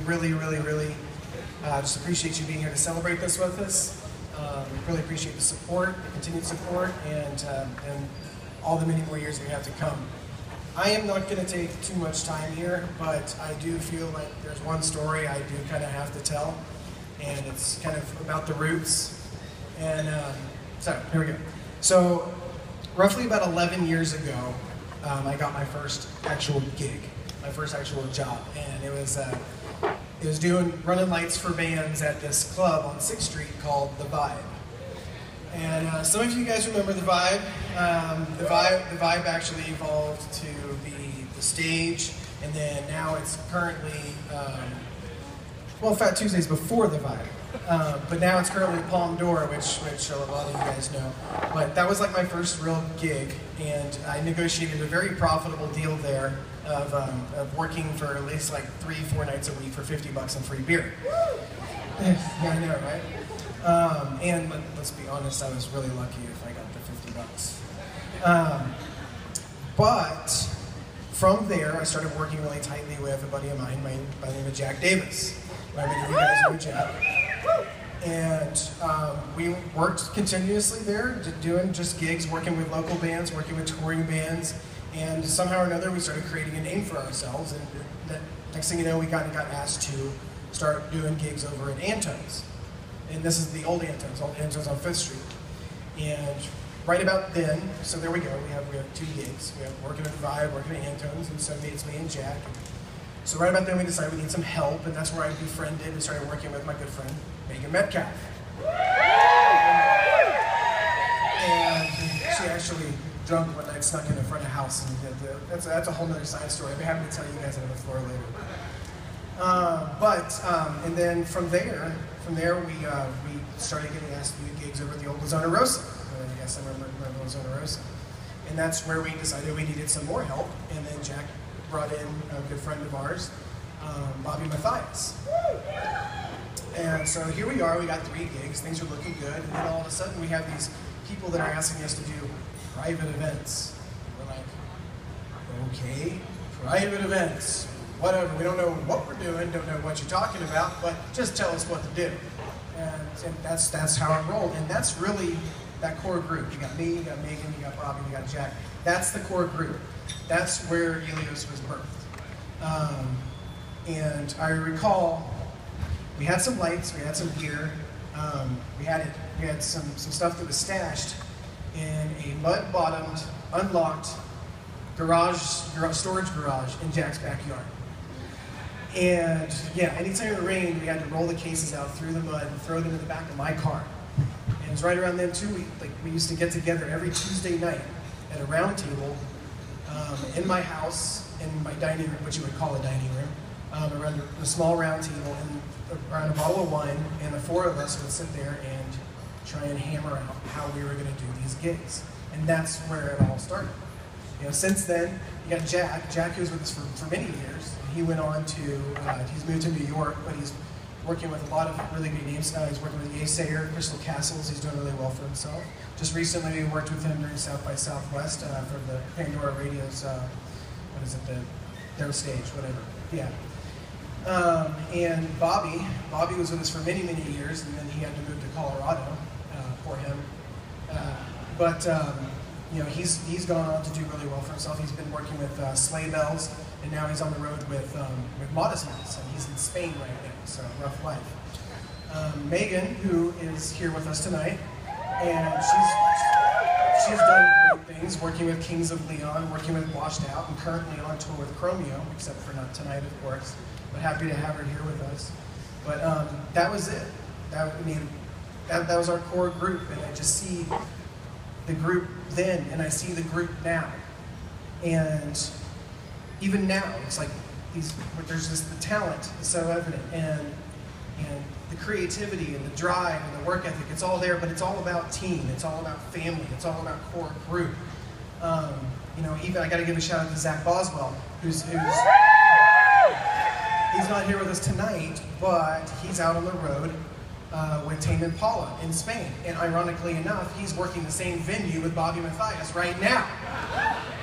really just appreciate you being here to celebrate this with us. Really appreciate the support, the continued support, and all the many more years we have to come. I am not going to take too much time here, but I do feel like there's one story I do kind of have to tell, and it's kind of about the roots. And so, here we go. So, roughly about 11 years ago, I got my first actual gig, my first actual job, and it was running lights for bands at this club on 6th Street called The Vibe. And some of you guys remember The Vibe. The Vibe actually evolved to be the stage, and then now it's currently, well, Fat Tuesday's before The Vibe, but now it's currently Palm Door, which a lot of you guys know. But that was like my first real gig, and I negotiated a very profitable deal there of working for at least like 3-4 nights a week for $50 and free beer. Yeah, I know, right? And let's be honest, I was really lucky if I got the $50. But from there, I started working really tightly with a buddy of mine by the name of Jack Davis. Many of you guys know Jack. And we worked continuously there, doing just gigs, working with local bands, working with touring bands, and somehow or another we started creating a name for ourselves, and the next thing you know, we got asked to start doing gigs over at Antone's. And this is the old Antone's on 5th Street. And right about then, so there we go, we have 2 gigs. We have working at the Vibe, working at Antone's, and so it's me and Jack. So right about then we decided we need some help, and that's where I befriended and started working with my good friend, Megan Metcalf. And she actually drunk one night, snuck in the front of the house, and that's a whole nother side story. I'd be happy to tell you guys on the floor later. And then from there we started getting asked to do gigs over at the old La Zona Rosa. I guess I remember La Zona Rosa. And that's where we decided we needed some more help, and then Jack brought in a good friend of ours, Bobby Mathias. And so here we are, we got 3 gigs, things are looking good, and then all of a sudden we have these people that are asking us to do private events. We're like, okay, private events, whatever, we don't know what we're doing, don't know what you're talking about, but just tell us what to do. And that's how it rolled, and that's really that core group. You got me, you got Megan, you got Bobby, you got Jack. That's the core group. That's where Ilios was birthed. And I recall we had some lights, we had some gear, we had some stuff that was stashed in a mud-bottomed, unlocked storage garage in Jack's backyard. And yeah, anytime it rained, we had to roll the cases out through the mud and throw them in the back of my car. And it was right around then too, we used to get together every Tuesday night at a round table in my house, in my dining room, what you would call a dining room, around a small round table and around a bottle of wine, and the 4 of us would sit there and try and hammer out how we were going to do these gigs. And that's where it all started. You know, since then, you got Jack. Jack was with us for many years. He went on to, he's moved to New York, but he's working with a lot of really big names. He's working with Yesayer, Crystal Castles. He's doing really well for himself. Just recently, we worked with him during South by Southwest for the Pandora Radio's, what is it, their stage, whatever. Yeah. And Bobby was with us for many years, and then he had to move to Colorado for him. You know, he's gone on to do really well for himself. He's been working with Sleigh Bells, and now he's on the road with Modest Mouse, and he's in Spain right now, so rough life. Megan, who is here with us tonight, and she's done great things, working with Kings of Leon, working with Washed Out, and currently on tour with Chromeo, except for not tonight, of course. But happy to have her here with us. But that was it. That was our core group, and I just see the group then, and I see the group now. And even now, it's like there's just the talent is so evident, and the creativity and the drive and the work ethic, it's all there, but it's all about team, it's all about family, it's all about core group. You know, even I gotta give a shout out to Zach Boswell, who's he's not here with us tonight, but he's out on the road with Tame Impala in Spain. And ironically enough, he's working the same venue with Bobby Mathias right now.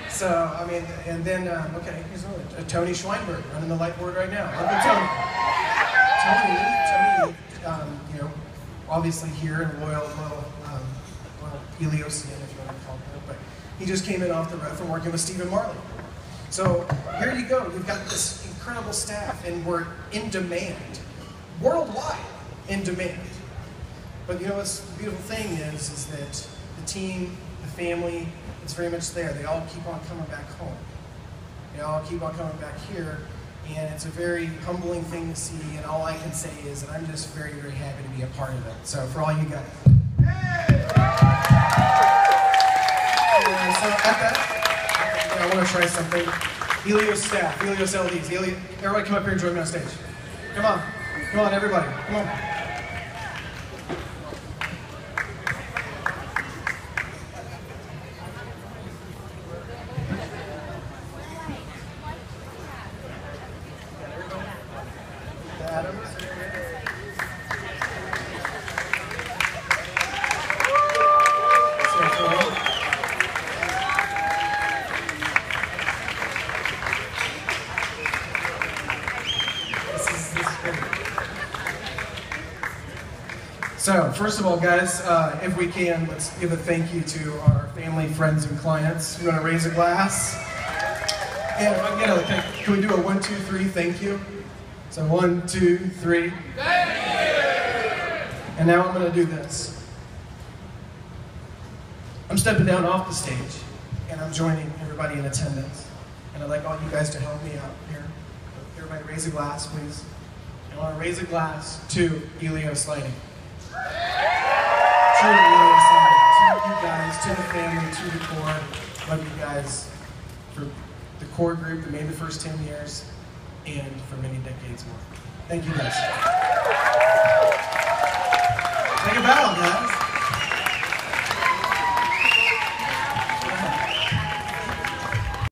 So, I mean, and then, okay, here's another, Tony Schweinberg running the light board right now. Uncle Tony. obviously here in loyal Ilios10, if you want to call him, but he just came in off the road from working with Stephen Marley. So here you go, you've got this incredible staff, and we're in demand, worldwide in demand. But you know what's the beautiful thing is that the team, the family, it's very much there. They all keep on coming back home. They all keep on coming back here, and it's a very humbling thing to see, and all I can say is that I'm just very, very happy to be a part of it. So for all you guys. So at that, I want to try something. Ilios staff, Ilios LDs, everybody come up here and join me on stage. Come on, everybody, come on. So, first of all, guys, if we can, let's give a thank you to our family, friends, and clients. You want to raise a glass? And if I can get can we do a 1, 2, 3, thank you? So 1, 2, 3. Thank you! And now I'm going to do this. I'm stepping down off the stage, and I'm joining everybody in attendance. And I'd like all you guys to help me out here. Everybody raise a glass, please. I want to raise a glass to Ilios Lighting. To you guys, to the family, to the core. Love you guys for the core group that made the first 10 years and for many decades more. Thank you guys.